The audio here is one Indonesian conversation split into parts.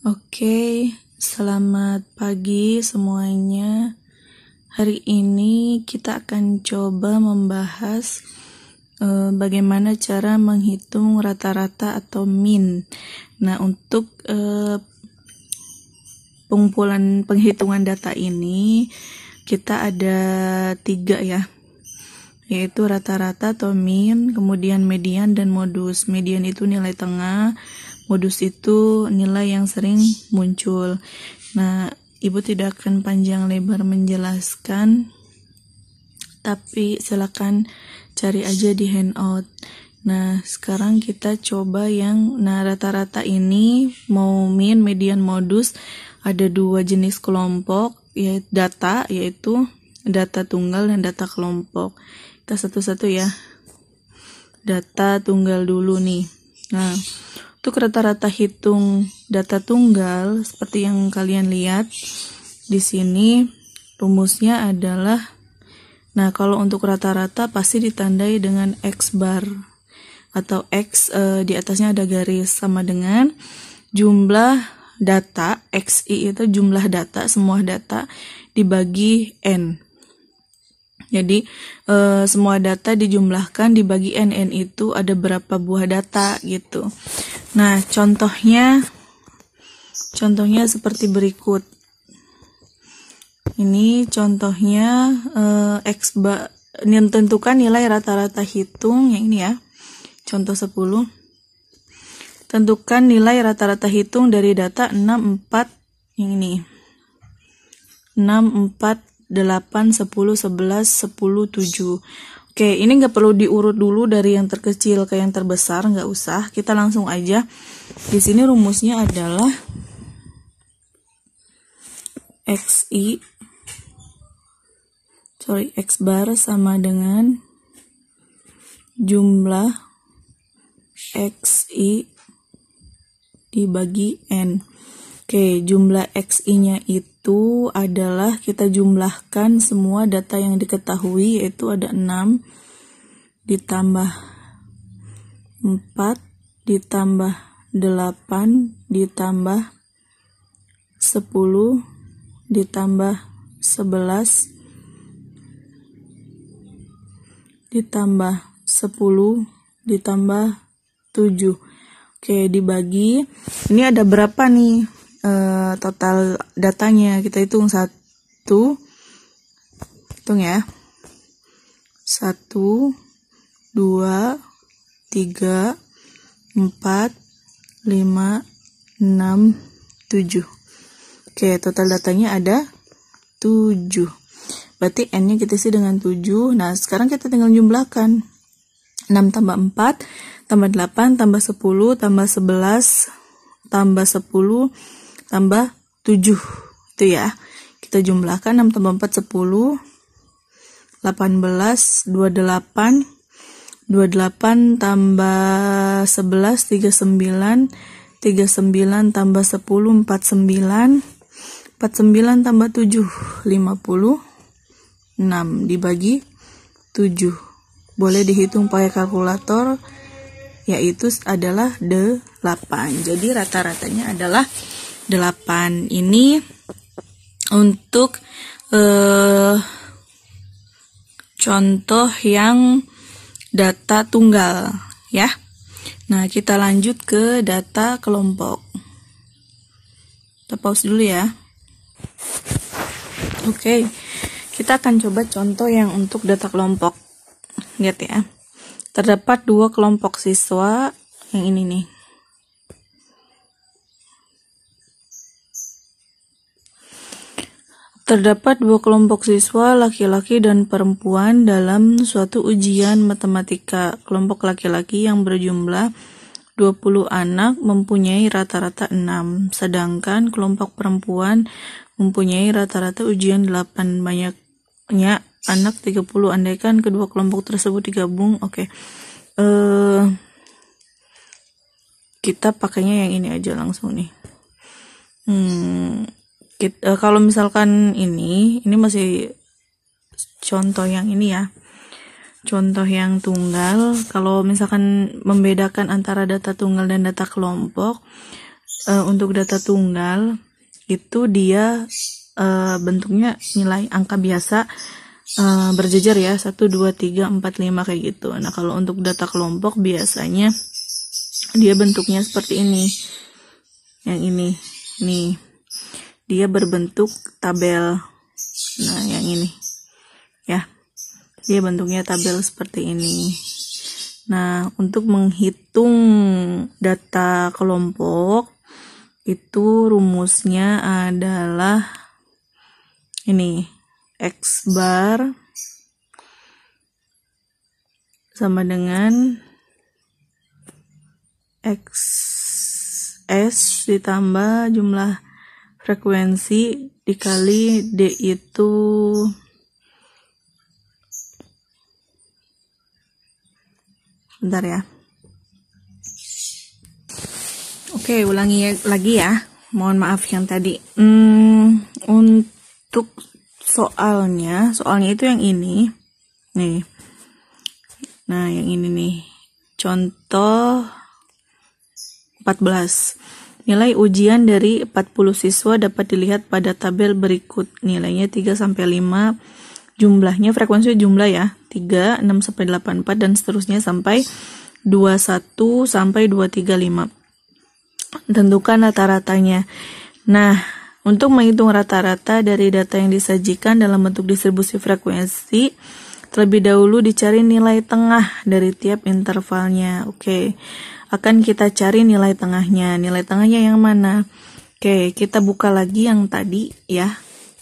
Oke, selamat pagi semuanya. Hari ini kita akan coba membahas bagaimana cara menghitung rata-rata atau min. Nah, untuk penghitungan data ini kita ada 3 ya, yaitu rata-rata atau min, kemudian median dan modus. Median itu nilai tengah, modus itu nilai yang sering muncul. Nah, Ibu tidak akan panjang lebar menjelaskan, tapi silakan cari aja di handout. Nah, sekarang kita coba rata-rata ini mau min, median, modus. Ada 2 jenis kelompok, yaitu data tunggal dan data kelompok. Kita satu-satu ya. Data tunggal dulu nih. Nah, untuk rata-rata hitung data tunggal seperti yang kalian lihat di sini, rumusnya adalah, nah kalau untuk rata-rata pasti ditandai dengan X bar atau X di atasnya ada garis, sama dengan jumlah data, XI itu jumlah data, semua data dibagi N. Jadi semua data dijumlahkan dibagi N itu ada berapa buah data gitu. Nah, contohnya seperti berikut. Ini contohnya tentukan nilai rata-rata hitung yang ini ya. Contoh 10. Tentukan nilai rata-rata hitung dari data 6, 4 yang ini. 6, 4, 8, 10, 11, 10, 7. Oke, ini nggak perlu diurut dulu dari yang terkecil ke yang terbesar, nggak usah. Kita langsung aja. Di sini rumusnya adalah X bar sama dengan jumlah XI dibagi N. Oke, jumlah XI-nya itu adalah kita jumlahkan semua data yang diketahui, yaitu ada 6 ditambah 4 ditambah 8 ditambah 10 ditambah 11 ditambah 10 ditambah 7. Oke, dibagi. Ini ada berapa nih total datanya? Kita hitung 1. Hitung ya. 1, 2, 3, 4, 5, 6, 7. Oke, total datanya ada 7. Berarti N-nya kita isi dengan 7. Nah, sekarang kita tinggal jumlahkan. 6 tambah 4, tambah 8, tambah 10, tambah 11, tambah 10, tambah 7. Itu ya. Kita jumlahkan 6 tambah 4, 10, 18, 28, 28 tambah 11, 39, 39 tambah 10, 49, 49 tambah 7, 56 dibagi 7. Boleh dihitung pakai kalkulator, yaitu adalah 8. Jadi rata-ratanya adalah 8. Ini untuk contoh yang data tunggal ya. Nah, kita lanjut ke data kelompok. Kita pause dulu ya. Oke, kita akan coba contoh yang untuk data kelompok. Lihat ya. Terdapat 2 kelompok siswa yang ini nih. Terdapat 2 kelompok siswa laki-laki dan perempuan dalam suatu ujian matematika. Kelompok laki-laki yang berjumlah 20 anak mempunyai rata-rata 6, sedangkan kelompok perempuan mempunyai rata-rata ujian 8. Banyaknya anak 30. Andaikan kedua kelompok tersebut digabung. Oke. Kita pakainya yang ini aja langsung nih. Kalau misalkan ini masih contoh yang ini ya. Contoh yang tunggal, kalau misalkan membedakan antara data tunggal dan data kelompok, untuk data tunggal itu dia bentuknya nilai angka biasa berjejer ya, 1, 2, 3, 4, 5 kayak gitu. Nah, kalau untuk data kelompok biasanya dia bentuknya seperti ini. Yang ini nih, dia berbentuk tabel. Nah, yang ini ya, dia bentuknya tabel seperti ini. Nah, untuk menghitung data kelompok itu rumusnya adalah ini, X bar sama dengan XS ditambah jumlah frekuensi dikali D itu bentar ya. Oke, ulangi lagi ya. Mohon maaf yang tadi. Untuk soalnya itu yang ini. Nih. Nah, yang ini nih. Contoh 14. Nilai ujian dari 40 siswa dapat dilihat pada tabel berikut. Nilainya 3 sampai 5. Jumlahnya, frekuensi jumlah ya. 3, 6 sampai 8, 4 dan seterusnya sampai 21 sampai 235. Tentukan rata-ratanya. Nah, untuk menghitung rata-rata dari data yang disajikan dalam bentuk distribusi frekuensi, terlebih dahulu dicari nilai tengah dari tiap intervalnya. Oke, akan kita cari nilai tengahnya. Nilai tengahnya yang mana? Oke, kita buka lagi yang tadi ya,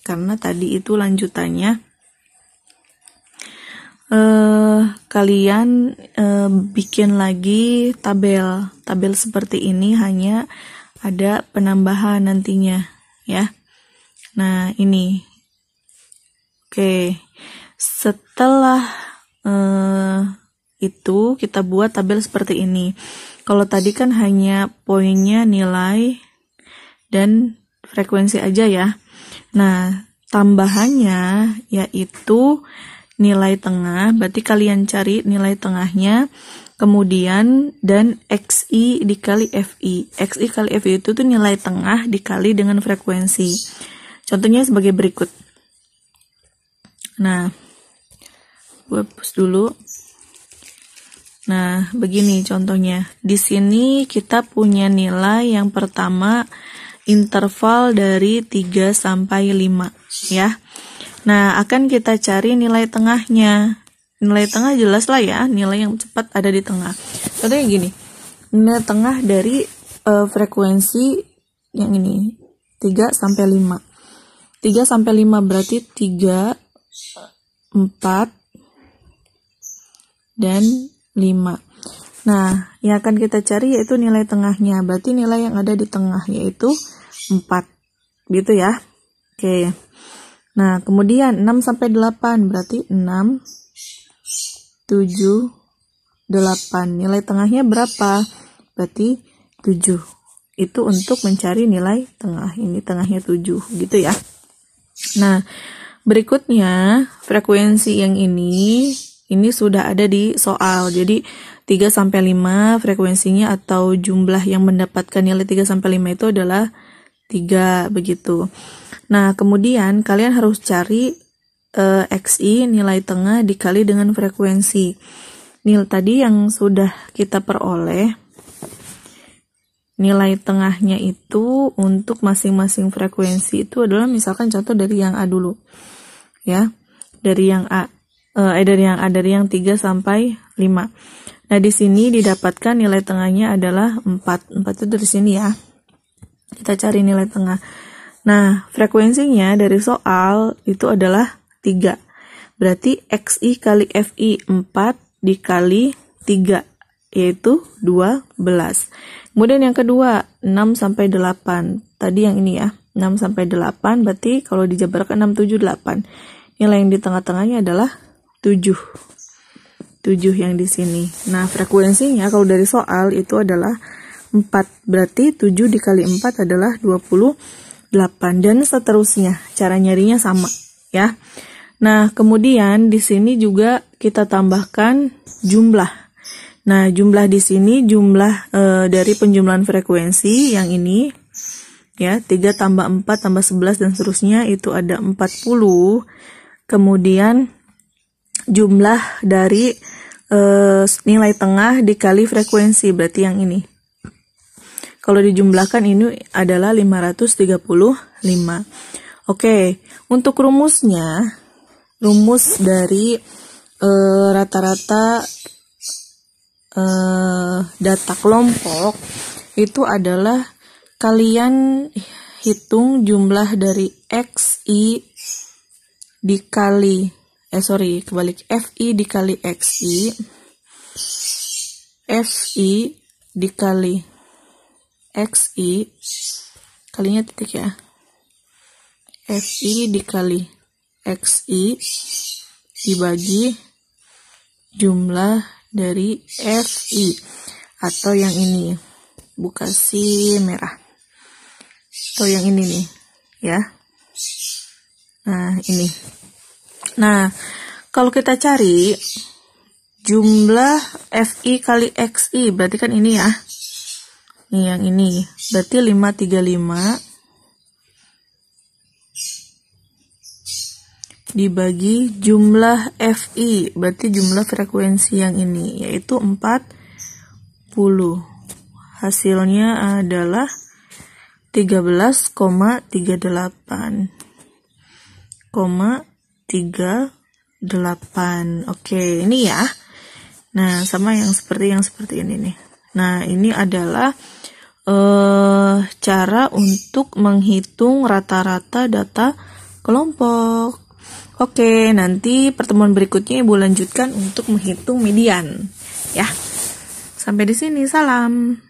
karena tadi itu lanjutannya. Kalian bikin lagi tabel seperti ini, hanya ada penambahan nantinya ya. Nah, ini oke, setelah itu kita buat tabel seperti ini. Kalau tadi kan hanya poinnya, nilai dan frekuensi aja ya. Nah, tambahannya yaitu nilai tengah, berarti kalian cari nilai tengahnya, kemudian dan XI dikali FI. XI kali FI itu tuh nilai tengah dikali dengan frekuensi. Contohnya sebagai berikut. Nah, gue hapus dulu. Nah, begini contohnya. Di sini kita punya nilai yang pertama interval dari 3 sampai 5 ya. Nah, akan kita cari nilai tengahnya. Nilai tengah jelas lah ya, nilai yang cepat ada di tengah. Contohnya gini, nilai tengah dari frekuensi yang ini, 3 sampai 5. 3 sampai 5 berarti 3, 4, dan 5. Nah, yang akan kita cari yaitu nilai tengahnya. Berarti nilai yang ada di tengah yaitu 4. Gitu ya. Oke. Nah, kemudian 6 sampai 8 berarti 6, 7, 8. Nilai tengahnya berapa? Berarti 7. Itu untuk mencari nilai tengah. Ini tengahnya 7 gitu ya. Nah, berikutnya frekuensi yang ini sudah ada di soal. Jadi 3 sampai 5 frekuensinya atau jumlah yang mendapatkan nilai 3 sampai 5 itu adalah 3 begitu. Nah, kemudian kalian harus cari XI nilai tengah dikali dengan frekuensi. Nilai tadi yang sudah kita peroleh, nilai tengahnya itu untuk masing-masing frekuensi itu adalah misalkan contoh dari yang A dulu. Ya. Dari yang A. Dari yang 3 sampai 5. Nah, di sini didapatkan nilai tengahnya adalah 4. 4 itu dari sini ya. Kita cari nilai tengah. Nah, frekuensinya dari soal itu adalah 3. Berarti XI kali FI 4 dikali 3, yaitu 12. Kemudian yang kedua, 6 sampai 8. Tadi yang ini ya, 6 sampai 8, berarti kalau dijabarkan 6, 7, 8. Nilai yang di tengah-tengahnya adalah 7. 7 yang di sini. Nah, frekuensinya kalau dari soal itu adalah 4. Berarti 7 dikali 4 adalah 28 dan seterusnya. Cara nyarinya sama ya. Nah, kemudian di sini juga kita tambahkan jumlah. Nah, jumlah di sini jumlah dari penjumlahan frekuensi yang ini ya, 3 tambah 4 tambah 11 dan seterusnya itu ada 40. Kemudian jumlah dari nilai tengah dikali frekuensi, berarti yang ini. Kalau dijumlahkan ini adalah 535. Oke, untuk rumusnya, rumus dari rata-rata data kelompok itu adalah kalian hitung jumlah dari XI dikali FI dikali FI dikali XI, kalinya titik ya, FI dikali XI dibagi jumlah dari FI, atau yang ini, bukan si merah, atau yang ini nih ya. Nah, ini. Nah, kalau kita cari jumlah FI kali XI, berarti kan ini ya. Nih yang ini, berarti 535 dibagi jumlah FI, berarti jumlah frekuensi yang ini, yaitu 40. Hasilnya adalah 13,38. Oke, ini ya. Nah, sama yang seperti ini nih. Nah, ini adalah cara untuk menghitung rata-rata data kelompok. Oke, nanti pertemuan berikutnya Ibu lanjutkan untuk menghitung median. Ya. Sampai di sini, salam.